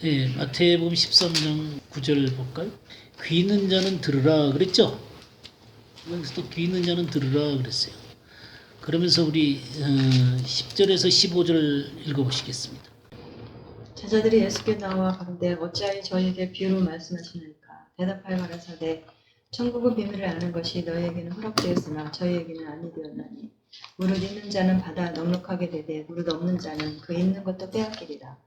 예, 마태복음 13장 9절 볼까요? 귀 있는 자는 들으라 그랬죠? 여기서 또 귀 있는 자는 들으라 그랬어요. 그러면서 우리 10절에서 15절 읽어보시겠습니다. 제자들이 예수께 나와 가로되 어찌하여 저희에게 비유로 말씀하시나이까. 대답하여 가라사대 천국의 비밀을 아는 것이 너희에게는 허락되었으나 저희에게는 아니 되었나니 무릇 있는 자는 받아 넉넉하게 되되 무릇 없는 자는 그 있는 것도 빼앗기리라.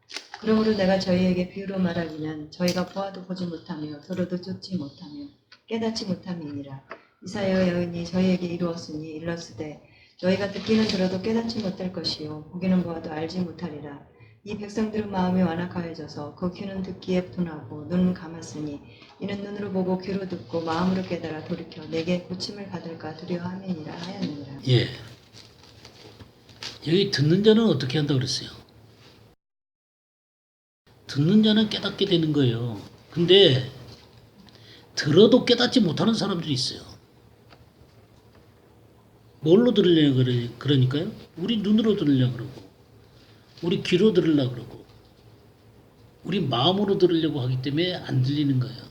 그러므로 내가 저희에게 비유로 말하기는 저희가 보아도 보지 못하며 들어도 듣지 못하며 깨닫지 못함이니라. 이사야 여인이 저희에게 이루었으니 일렀으되 너희가 듣기는 들어도 깨닫지 못할 것이요 보기는 보아도 알지 못하리라. 이 백성들은 마음이 완악하여져서 그 귀는 듣기에 둔하고 눈은 감았으니 이는 눈으로 보고 귀로 듣고 마음으로 깨달아 돌이켜 내게 고침을 받을까 두려워함이니라 하였느니라. 예. 여기 듣는 자는 어떻게 한다고 그랬어요? 듣는 자는 깨닫게 되는 거예요. 근데 들어도 깨닫지 못하는 사람들이 있어요. 뭘로 들으려고 그러니까요? 우리 눈으로 들으려고 그러고 우리 귀로 들으려고 그러고 우리 마음으로 들으려고 하기 때문에 안 들리는 거예요.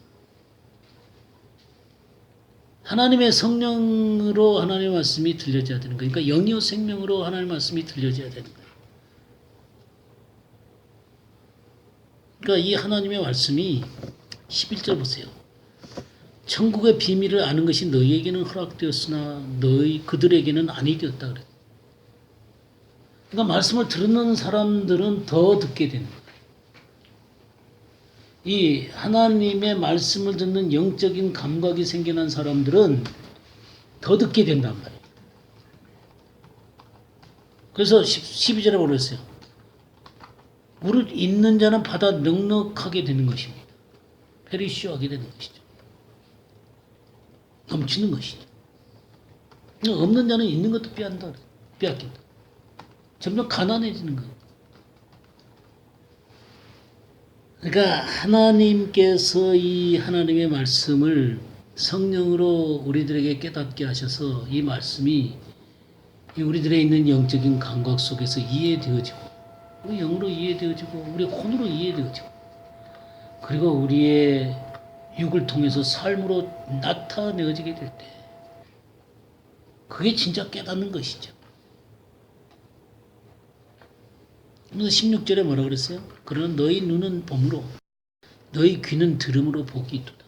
하나님의 성령으로 하나님의 말씀이 들려져야 되는 거예요. 그러니까 영이요 생명으로 하나님의 말씀이 들려져야 되는 거예요. 그러니까 이 하나님의 말씀이 11절 보세요. 천국의 비밀을 아는 것이 너희에게는 허락되었으나 그들에게는 아니 되었다 그래요. 그러니까 말씀을 듣는 사람들은 더 듣게 되는 거예요. 이 하나님의 말씀을 듣는 영적인 감각이 생겨난 사람들은 더 듣게 된단 말이에요. 그래서 12절에 그랬어요. 무릇 있는 자는 받아 넉넉하게 되는 것입니다. 페리시오하게 되는 것이죠. 넘치는 것이죠. 없는 자는 있는 것도 빼앗긴다. 점점 가난해지는 거예요. 그러니까 하나님께서 이 하나님의 말씀을 성령으로 우리들에게 깨닫게 하셔서 이 말씀이 우리들의 있는 영적인 감각 속에서 이해되어지고 영으로 이해되어지고 우리 혼으로 이해되어지고 그리고 우리의 육을 통해서 삶으로 나타내어지게 될 때 그게 진짜 깨닫는 것이죠. 그래서 16절에 뭐라 그랬어요? 그러나 너희 눈은 봄으로 너희 귀는 들음으로 복이 있도다.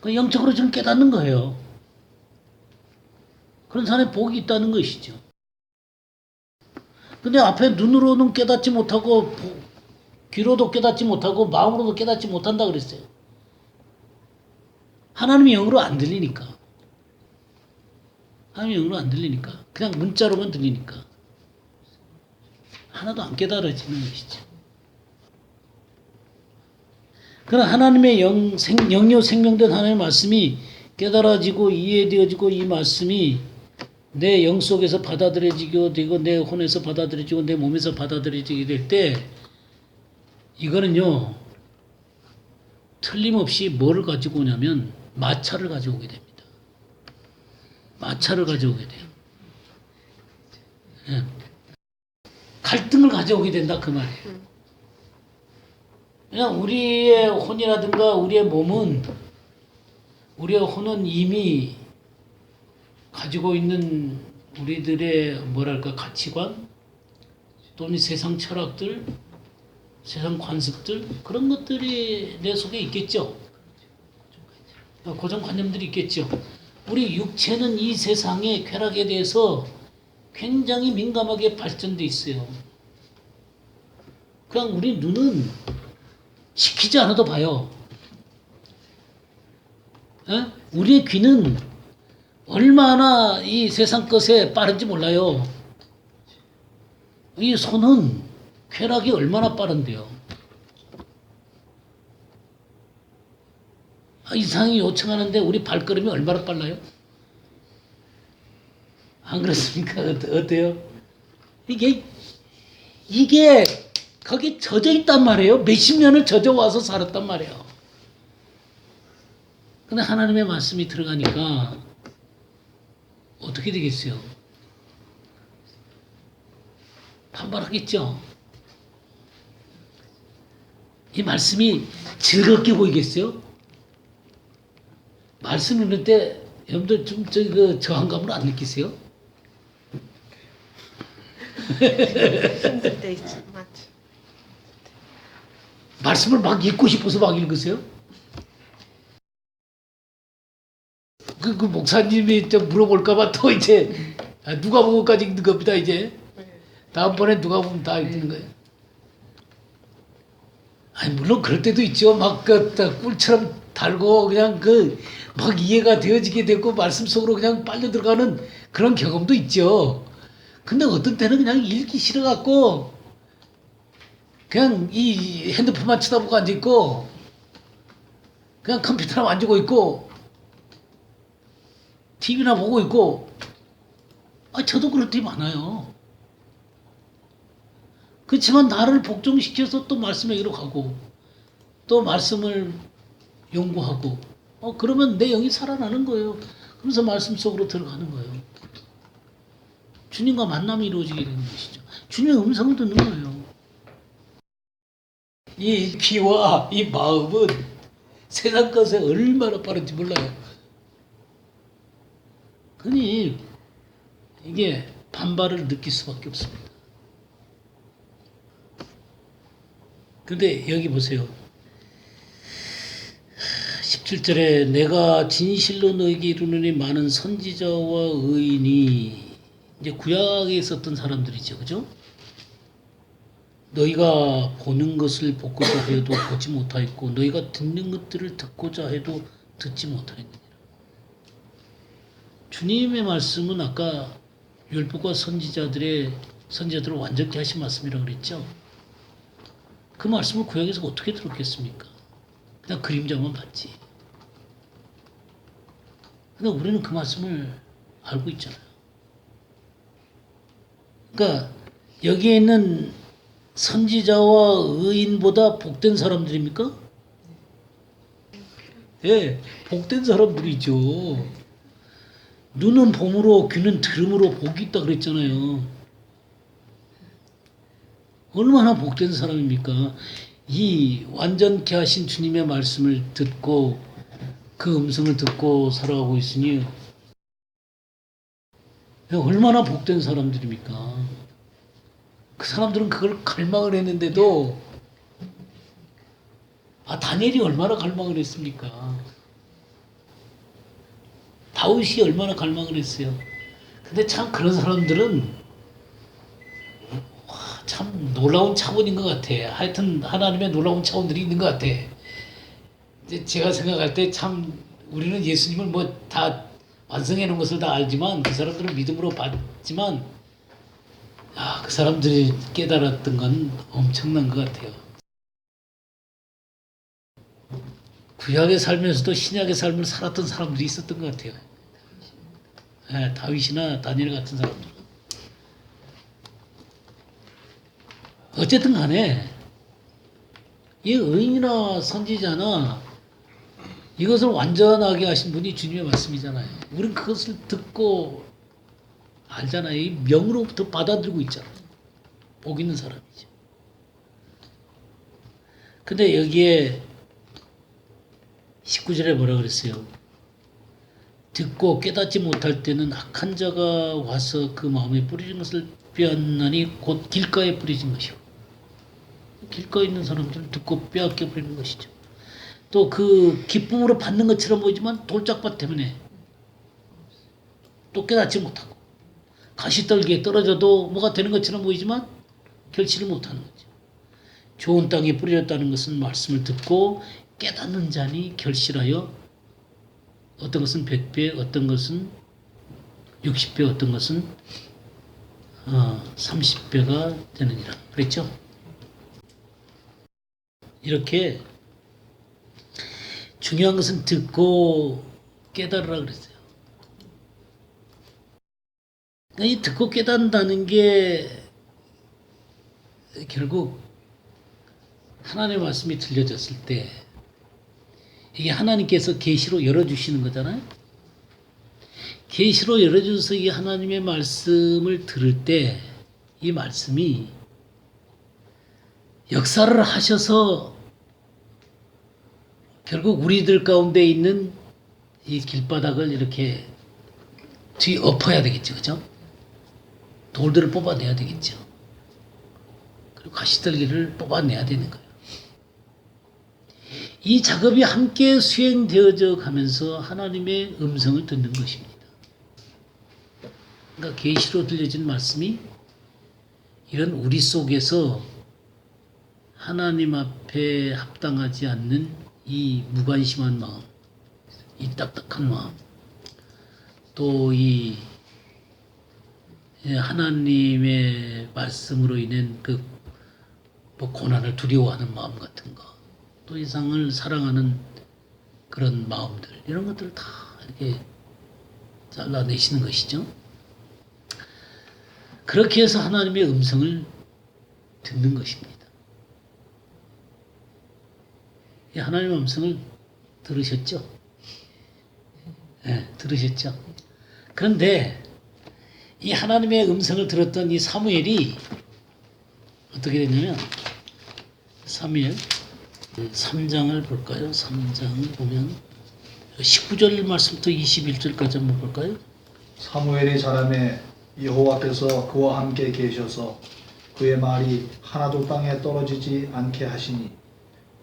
그 영적으로 지금 깨닫는 거예요. 그런 사람의 복이 있다는 것이죠. 근데 앞에 눈으로는 깨닫지 못하고 귀로도 깨닫지 못하고 마음으로도 깨닫지 못한다 그랬어요. 하나님의 영으로 안 들리니까. 하나님의 영으로 안 들리니까. 그냥 문자로만 들리니까. 하나도 안 깨달아지는 것이죠. 그러나 하나님의 영요 생명된 하나님의 말씀이 깨달아지고 이해되어지고 이 말씀이 내 영 속에서 받아들여지게 되고 내 혼에서 받아들여지고 내 몸에서 받아들여지게 될 때 이거는요 틀림없이 뭐를 가지고 오냐면 마찰을 가져오게 됩니다. 마찰을 가져오게 돼요. 예. 갈등을 가져오게 된다 그 말이에요. 그냥 우리의 혼이라든가 우리의 혼은 이미 가지고 있는 우리들의 뭐랄까 가치관 또는 세상 철학들, 세상 관습들 그런 것들이 내 속에 있겠죠. 고정관념들이 있겠죠. 우리 육체는 이 세상의 쾌락에 대해서 굉장히 민감하게 발전돼 있어요. 그냥 우리 눈은 시키지 않아도 봐요. 에? 우리의 귀는 얼마나 이 세상 것에 빠른지 몰라요. 이 손은 쾌락이 얼마나 빠른데요. 이상이 요청하는데 우리 발걸음이 얼마나 빨라요? 안 그렇습니까? 어때요? 이게 거기 젖어 있단 말이에요. 몇십 년을 젖어 와서 살았단 말이에요. 근데 하나님의 말씀이 들어가니까 어떻게 되겠어요? 반발하겠죠. 이 말씀이 즐겁게 보이겠어요? 말씀 읽을 때 여러분들 좀 저항감을 안 느끼세요? 힘들 때 있지. 맞죠. 말씀을 막 읽고 싶어서 막 읽으세요? 그 목사님이 좀 물어볼까봐 또 이제 누가 보고까지 읽는 겁니다, 이제. 다음번에 누가 보면 다 읽는 거예요. 아니, 물론 그럴 때도 있죠. 막 꿀처럼 달고 그냥 막 이해가 되어지게 되고 말씀 속으로 그냥 빨려 들어가는 그런 경험도 있죠. 근데 어떤 때는 그냥 읽기 싫어갖고 그냥 이 핸드폰만 쳐다보고 앉아있고 그냥 컴퓨터나 만지고 있고 TV나 보고 있고 저도 그럴 때 많아요. 그렇지만 나를 복종시켜서 또 말씀에게로 가고 또 말씀을 연구하고 그러면 내 영이 살아나는 거예요. 그러면서 말씀 속으로 들어가는 거예요. 주님과 만남이 이루어지게 되는 것이죠. 주님의 음성을 듣는 거예요. 이 피와 이 마음은 세상 것에 얼마나 빠른지 몰라요. 그러니 이게 반발을 느낄 수밖에 없습니다. 근데 여기 보세요. 17절에 내가 진실로 너에게 이르노니 많은 선지자와 의인이 이제 구약에 있었던 사람들이죠. 그죠? 너희가 보는 것을 보고자 해도 보지 못하였고 너희가 듣는 것들을 듣고자 해도 듣지 못하였느니라. 주님의 말씀은 아까 율법과 선지자들을 완전케 하신 말씀이라고 그랬죠. 그 말씀을 구약에서 어떻게 들었겠습니까? 그냥 그림자만 봤지. 근데 우리는 그 말씀을 알고 있잖아요. 그러니까 여기에 있는 선지자와 의인보다 복된 사람들입니까? 예, 복된 사람들이죠. 눈은 봄으로 귀는 들음으로 복이 있다 그랬잖아요. 얼마나 복된 사람입니까? 이 완전케 하신 주님의 말씀을 듣고 그 음성을 듣고 살아가고 있으니 얼마나 복된 사람들입니까? 그 사람들은 그걸 갈망을 했는데도 다니엘이 얼마나 갈망을 했습니까? 다윗이 얼마나 갈망을 했어요. 근데 참 그런 사람들은 참 놀라운 차원인 것 같아. 하여튼 하나님의 놀라운 차원들이 있는 것 같아. 이제 제가 생각할 때 참 우리는 예수님을 뭐 다 완성해 놓은 것을 다 알지만 그 사람들은 믿음으로 봤지만 그 사람들이 깨달았던 건 엄청난 것 같아요. 구약에 살면서도 신약의 삶을 살았던 사람들이 있었던 것 같아요. 다윗이나 다니엘 같은 사람들. 어쨌든 간에 이 의인이나 선지자나 이것을 완전하게 하신 분이 주님의 말씀이잖아요. 우리는 그것을 듣고 알잖아요. 이 명으로부터 받아들이고 있잖아요. 복 있는 사람이죠. 근데 여기에 19절에 뭐라 그랬어요? 듣고 깨닫지 못할 때는 악한 자가 와서 그 마음에 뿌리는 것을 빼앗나니 곧 길가에 뿌리진 것이고, 길가에 있는 사람들은 듣고 빼앗겨 버리는 것이죠. 또 그 기쁨으로 받는 것처럼 보이지만 돌짝밭 때문에 또 깨닫지 못하고, 가시떨기에 떨어져도 뭐가 되는 것처럼 보이지만 결실을 못하는 거죠. 좋은 땅에 뿌려졌다는 것은 말씀을 듣고 깨닫는 자니 결실하여 어떤 것은 100배, 어떤 것은 60배, 어떤 것은 30배가 되느니라 그랬죠. 이렇게 중요한 것은 듣고 깨달으라 그랬어요. 이 듣고 깨닫는다는 게 결국 하나님의 말씀이 들려졌을 때 이게 하나님께서 계시로 열어주시는 거잖아요. 계시로 열어주셔서 이 하나님의 말씀을 들을 때 이 말씀이 역사를 하셔서 결국 우리들 가운데 있는 이 길바닥을 이렇게 뒤 엎어야 되겠죠, 그죠? 돌들을 뽑아내야 되겠죠. 그리고 가시떨기를 뽑아내야 되는 거예요. 이 작업이 함께 수행되어져 가면서 하나님의 음성을 듣는 것입니다. 그러니까 계시로 들려진 말씀이 이런 우리 속에서 하나님 앞에 합당하지 않는 이 무관심한 마음, 이 딱딱한 마음, 또 이 하나님의 말씀으로 인한 그 뭐 고난을 두려워하는 마음 같은 거, 또 이상을 사랑하는 그런 마음들, 이런 것들을 다 이렇게 잘라내시는 것이죠. 그렇게 해서 하나님의 음성을 듣는 것입니다. 이 하나님의 음성을 들으셨죠? 네, 들으셨죠? 그런데 이 하나님의 음성을 들었던 이 사무엘이 어떻게 됐냐면, 사무엘 3장을 볼까요? 3장을 보면 19절 말씀부터 21절까지 한번 볼까요? 사무엘이 자라매 여호와께서 그와 함께 계셔서 그의 말이 하나도 땅에 떨어지지 않게 하시니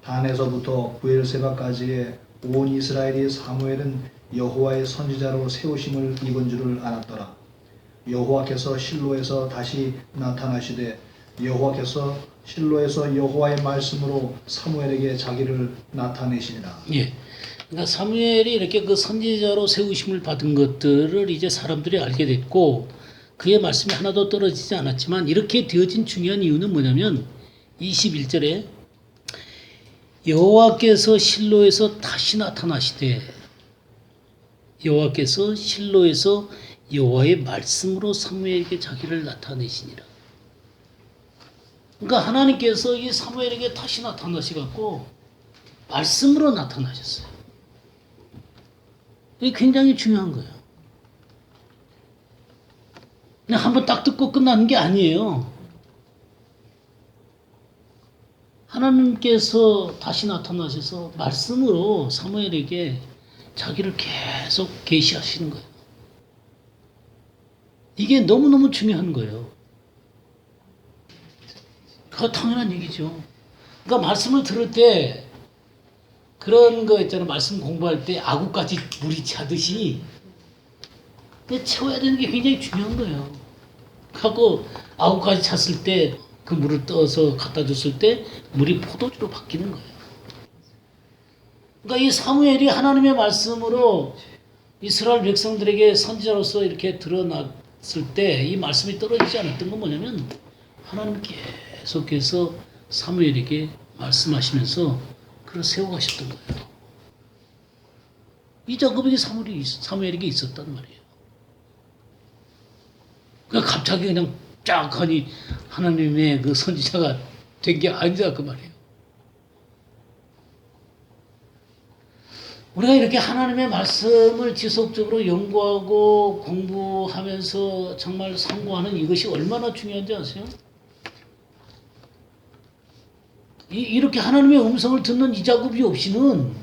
단에서부터 부엘세바까지의 온 이스라엘이 사무엘은 여호와의 선지자로 세우심을 입은 줄을 알았더라. 여호와께서 실로에서 다시 나타나시되 여호와께서 실로에서 여호와의 말씀으로 사무엘에게 자기를 나타내시니라. 예. 그러니까 사무엘이 이렇게 그 선지자로 세우심을 받은 것들을 이제 사람들이 알게 됐고, 그의 말씀이 하나도 떨어지지 않았지만, 이렇게 되어진 중요한 이유는 뭐냐면 21절에 여호와께서 실로에서 다시 나타나시되 여호와께서 실로에서 여호와의 말씀으로 사무엘에게 자기를 나타내시니라. 그러니까 하나님께서 이 사무엘에게 다시 나타나셔갖고 말씀으로 나타나셨어요. 이게 굉장히 중요한 거예요. 그냥 한번 딱 듣고 끝나는 게 아니에요. 하나님께서 다시 나타나셔서 말씀으로 사무엘에게 자기를 계속 계시하시는 거예요. 이게 너무너무 중요한 거예요. 그거 당연한 얘기죠. 그러니까 말씀을 들을 때 그런 거 있잖아요. 말씀 공부할 때 아구까지 물이 차듯이 채워야 되는 게 굉장히 중요한 거예요. 하고 아구까지 찼을 때 그 물을 떠서 갖다 줬을 때 물이 포도주로 바뀌는 거예요. 그러니까 이 사무엘이 하나님의 말씀으로 이스라엘 백성들에게 선지자로서 이렇게 드러났을 때 이 말씀이 떨어지지 않았던 건 뭐냐면 하나님 계속해서 사무엘에게 말씀하시면서 그를 세워가셨던 거예요. 이 작업이 사무엘에게 있었단 말이에요. 그러니까 갑자기 그냥 쫙 하니 하나님의 그 선지자가 된 게 아니다 그 말이에요. 우리가 이렇게 하나님의 말씀을 지속적으로 연구하고 공부하면서 정말 상고하는 이것이 얼마나 중요한지 아세요? 이렇게 하나님의 음성을 듣는 이 작업이 없이는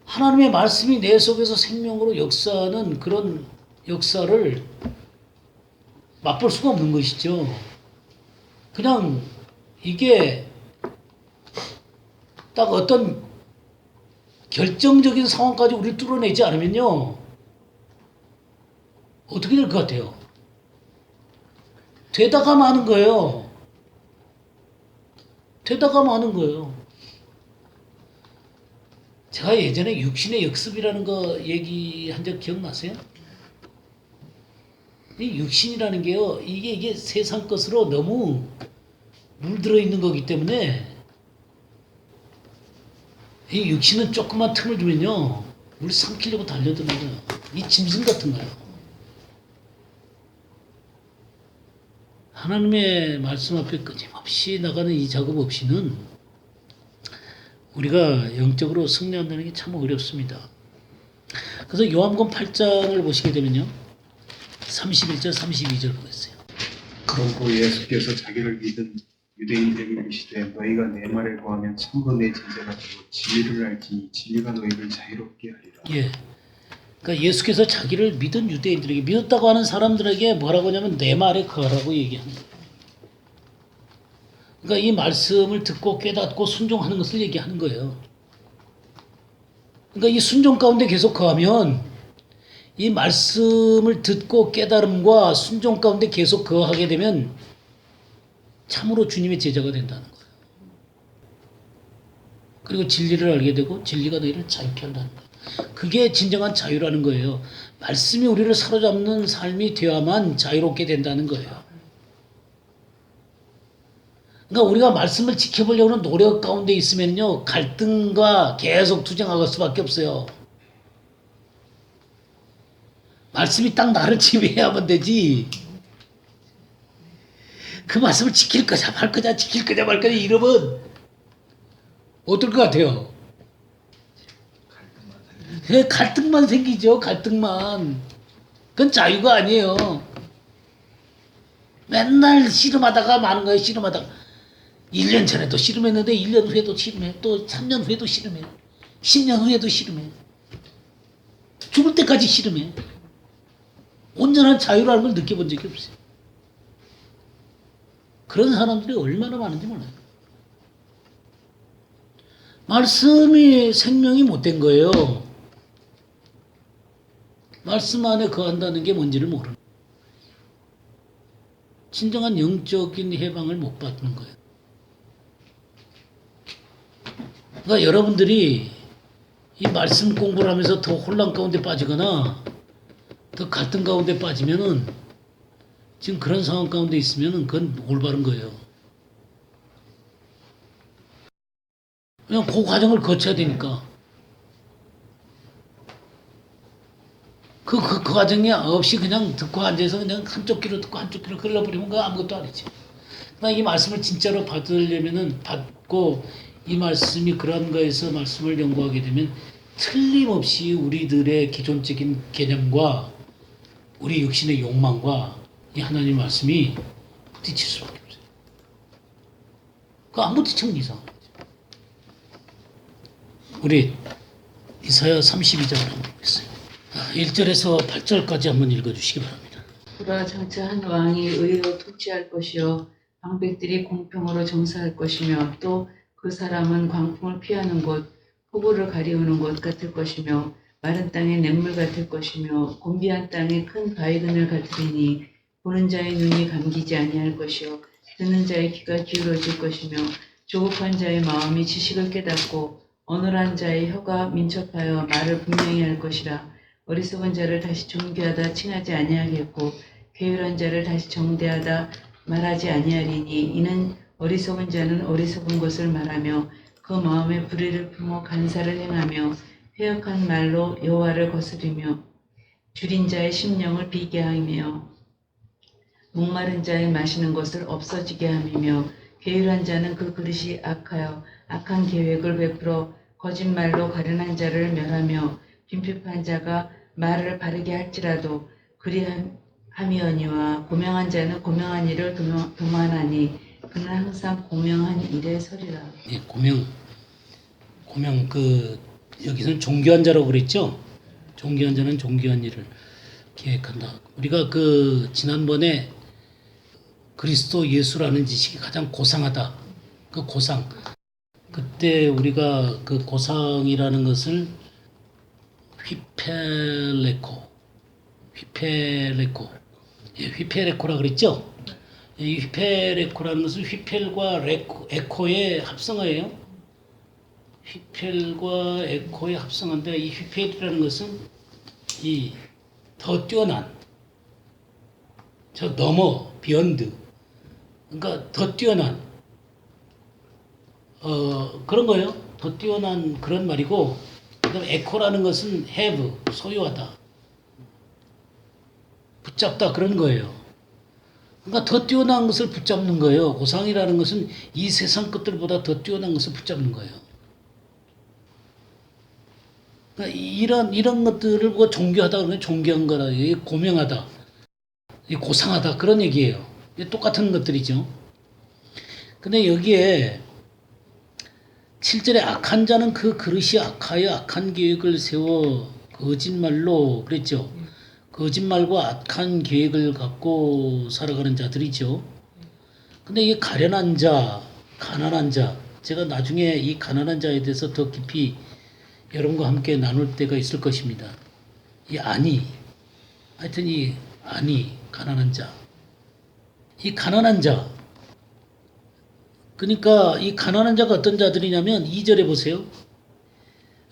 하나님의 말씀이 내 속에서 생명으로 역사하는 그런 역사를 맛볼 수가 없는 것이죠. 그냥 이게 딱 어떤 결정적인 상황까지 우리를 뚫어내지 않으면요, 어떻게 될 것 같아요? 되다가 마는 거예요. 되다가 마는 거예요. 제가 예전에 육신의 역습이라는 거 얘기한 적 기억나세요? 이 육신이라는 게요, 이게 세상 것으로 너무 물들어 있는 거기 때문에 이 육신은 조금만 틈을 주면요, 우리 삼키려고 달려드는 이 짐승 같은 거예요. 하나님의 말씀 앞에 끊임없이 나가는 이 작업 없이는 우리가 영적으로 승리한다는 게 참 어렵습니다. 그래서 요한복음 8장을 보시게 되면요, 31절 32절 보겠어요. 그러고 예수께서 자기를 믿은 유대인들에게 이르시되 너희가 내 말에 거하면 참으로 내 제자가 되고 진리를 알지니 진리가 너희를 자유롭게 하리라. 예. 그러니까 예수께서 자기를 믿은 유대인들에게 믿었다고 하는 사람들에게 뭐라고 하냐면 내 말에 거하라고 얘기하는 거예요. 그러니까 이 말씀을 듣고 깨닫고 순종하는 것을 얘기하는 거예요. 그러니까 이 순종 가운데 계속 거하면 이 말씀을 듣고 깨달음과 순종 가운데 계속 거하게 되면 참으로 주님의 제자가 된다는 거예요. 그리고 진리를 알게 되고 진리가 너희를 자유케 한다는 거예요. 그게 진정한 자유라는 거예요. 말씀이 우리를 사로잡는 삶이 되어야만 자유롭게 된다는 거예요. 그러니까 우리가 말씀을 지켜보려고 하는 노력 가운데 있으면요, 갈등과 계속 투쟁할 수밖에 없어요. 말씀이 딱 나를 지배해야만 되지. 그 말씀을 지킬 거냐 말 거냐 지킬 거냐 말 거냐 이러면 어떨 것 같아요? 갈등만 생기죠. 갈등만. 그건 자유가 아니에요. 맨날 씨름하다가 마는 거예요. 씨름하다가 1년 전에도 씨름했는데 1년 후에도 씨름해. 또 3년 후에도 씨름해. 10년 후에도 씨름해. 죽을 때까지 씨름해. 온전한 자유라는 걸 느껴본 적이 없어요. 그런 사람들이 얼마나 많은지 몰라요. 말씀이 생명이 못된 거예요. 말씀 안에 거한다는 게 뭔지를 모르는 거예요. 진정한 영적인 해방을 못 받는 거예요. 그러니까 여러분들이 이 말씀 공부를 하면서 더 혼란 가운데 빠지거나 더 갈등 가운데 빠지면은 지금 그런 상황 가운데 있으면은 그건 올바른 거예요. 그냥 그 과정을 거쳐야 되니까. 그 과정이 없이 그냥 듣고 앉아서 그냥 한쪽 귀로 듣고 한쪽 귀로 흘러버리면 그거 아무것도 아니지. 그러나 이 말씀을 진짜로 받으려면은 받고 이 말씀이 그런 거에서 말씀을 연구하게 되면 틀림없이 우리들의 기존적인 개념과 우리 육신의 욕망과 이 하나님 말씀이 부딪힐 수밖에 없어요. 그거 안 부딪히면 이상한 거죠. 우리 이사야 32장을 한번 보겠어요. 1절에서 8절까지 한번 읽어주시기 바랍니다. 보라 장차 한 왕이 의로 통치할 것이요 방백들이 공평으로 정사할 것이며 또 그 사람은 광풍을 피하는 곳 폭우를 가리우는 곳 같을 것이며 마른 땅의 냇물 같을 것이며 곤비한 땅에 큰 바위그늘 같으리니 보는 자의 눈이 감기지 아니할 것이요 듣는 자의 귀가 기울어질 것이며 조급한 자의 마음이 지식을 깨닫고 어눌한 자의 혀가 민첩하여 말을 분명히 할 것이라. 어리석은 자를 다시 존귀하다 칭하지 아니하겠고 괴율한 자를 다시 정대하다 말하지 아니하리니 이는 어리석은 자는 어리석은 것을 말하며 그 마음에 불의를 품어 간사를 행하며 회역한 말로 여호와를 거스리며 줄인 자의 심령을 비게 하며 목마른 자의 마시는 것을 없어지게 함이며 괴율한 자는 그 그릇이 악하여 악한 계획을 베풀어 거짓말로 가련한 자를 멸하며 빈핍한 자가 말을 바르게 할지라도 그리함이거니와 고명한 자는 고명한 일을 교만하니 그는 항상 고명한 일에 서리라. 예, 고명 여기서는 존귀한 자라고 그랬죠. 존귀한 자는 존귀한 일을 계획한다. 우리가 지난번에 그리스도 예수라는 지식이 가장 고상하다. 그 고상. 그때 우리가 그 고상이라는 것을 휘페레코라 그랬죠? 이 휘페레코라는 것은 휘펠과 에코의 합성어예요. 휘펠과 에코의 합성어인데 이 휘펠이라는 것은 이 더 뛰어난 저 넘어 비욘드 그러니까 더 뛰어난 그런 거예요. 더 뛰어난 그런 말이고 그다음 에코라는 것은 have 소유하다 붙잡다 그런 거예요. 그러니까 더 뛰어난 것을 붙잡는 거예요. 고상이라는 것은 이 세상 것들보다 더 뛰어난 것을 붙잡는 거예요. 그러니까 이런 것들을 보고 존귀하다 그러면 존귀한 거다, 고명하다, 고상하다 그런 얘기예요. 똑같은 것들이죠. 근데 여기에 7절에 악한 자는 그 그릇이 악하여 악한 계획을 세워 거짓말로 그랬죠. 거짓말과 악한 계획을 갖고 살아가는 자들이죠. 근데 이 가련한 자, 가난한 자, 제가 나중에 이 가난한 자에 대해서 더 깊이 여러분과 함께 나눌 때가 있을 것입니다. 이 아니, 하여튼 이 아니, 가난한 자. 이 가난한 자. 그러니까 이 가난한 자가 어떤 자들이냐면 2절에 보세요.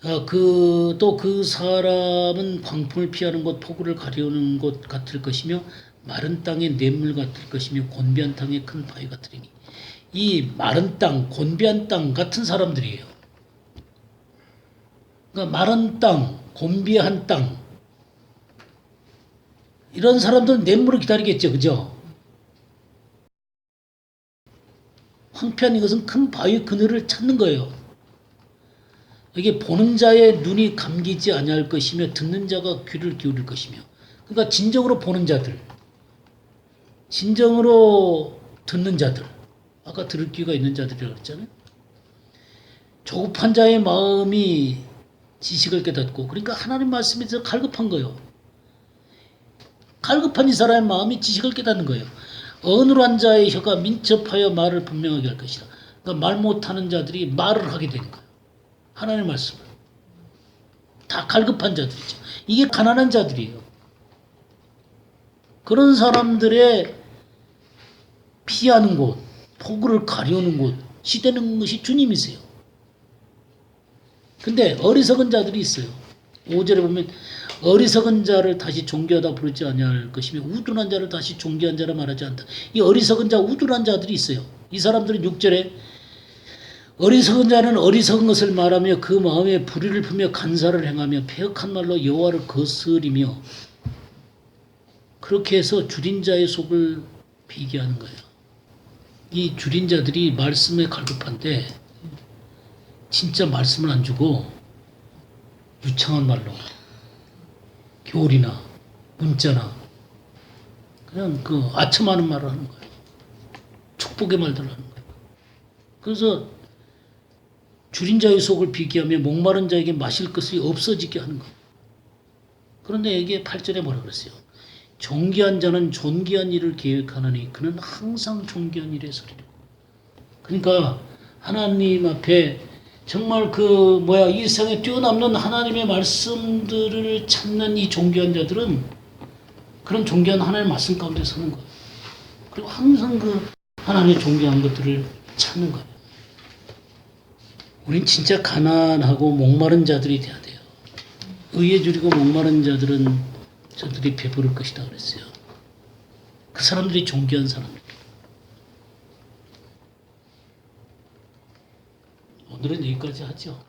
또 그 사람은 광풍을 피하는 곳, 폭우를 가려우는 곳 같을 것이며 마른 땅의 냇물 같을 것이며 곤비한 땅의 큰 바위 같으리니. 이 마른 땅, 곤비한 땅 같은 사람들이에요. 그러니까 마른 땅, 곤비한 땅 이런 사람들은 냇물을 기다리겠죠. 그죠? 황폐한 이것은 큰 바위 그늘을 찾는 거예요. 이게 보는 자의 눈이 감기지 아니할 것이며 듣는 자가 귀를 기울일 것이며. 그러니까 진정으로 보는 자들, 진정으로 듣는 자들, 아까 들을 귀가 있는 자들이라고 했잖아요. 조급한 자의 마음이 지식을 깨닫고, 그러니까 하나님 말씀에서 갈급한 거예요. 갈급한 이 사람의 마음이 지식을 깨닫는 거예요. 어눌한 자의 혀가 민첩하여 말을 분명하게 할 것이다. 그러니까 말 못하는 자들이 말을 하게 되는 거예요. 하나님의 말씀을. 다 갈급한 자들이죠. 이게 가난한 자들이에요. 그런 사람들의 피하는 곳, 폭우를 가려우는 곳, 시대는 것이 주님이세요. 근데 어리석은 자들이 있어요. 5절에 보면 어리석은 자를 다시 존귀하다 부르지 아니할 것이며 우둔한 자를 다시 존귀한 자라 말하지 않다. 이 어리석은 자, 우둔한 자들이 있어요. 이 사람들은 6절에 어리석은 자는 어리석은 것을 말하며 그 마음에 불의를 품며 간사를 행하며 패역한 말로 여호와를 거스리며 그렇게 해서 줄인 자의 속을 비게 하는 거예요. 이 줄인 자들이 말씀에 갈급한데 진짜 말씀을 안 주고 유창한 말로 교리나 문자나 그냥 그 아첨하는 말을 하는 거예요. 축복의 말들을 하는 거예요. 그래서 줄인 자의 속을 비게 하며 목마른 자에게 마실 것이 없어지게 하는 거예요. 그런데 여기에 8절에 뭐라 그랬어요? 존귀한 자는 존귀한 일을 계획하나니 그는 항상 존귀한 일에 서리라. 그러니까 하나님 앞에 정말 이 세상에 뛰어넘는 하나님의 말씀들을 찾는 이 존귀한 자들은 그런 존귀한 하나님의 말씀 가운데 서는 거예요. 그리고 항상 그 하나님의 존귀한 것들을 찾는 거예요. 우린 진짜 가난하고 목마른 자들이 돼야 돼요. 의에 줄이고 목마른 자들은 저들이 배부를 것이다 그랬어요. 그 사람들이 존귀한 사람들. 오늘은 여기까지 하죠.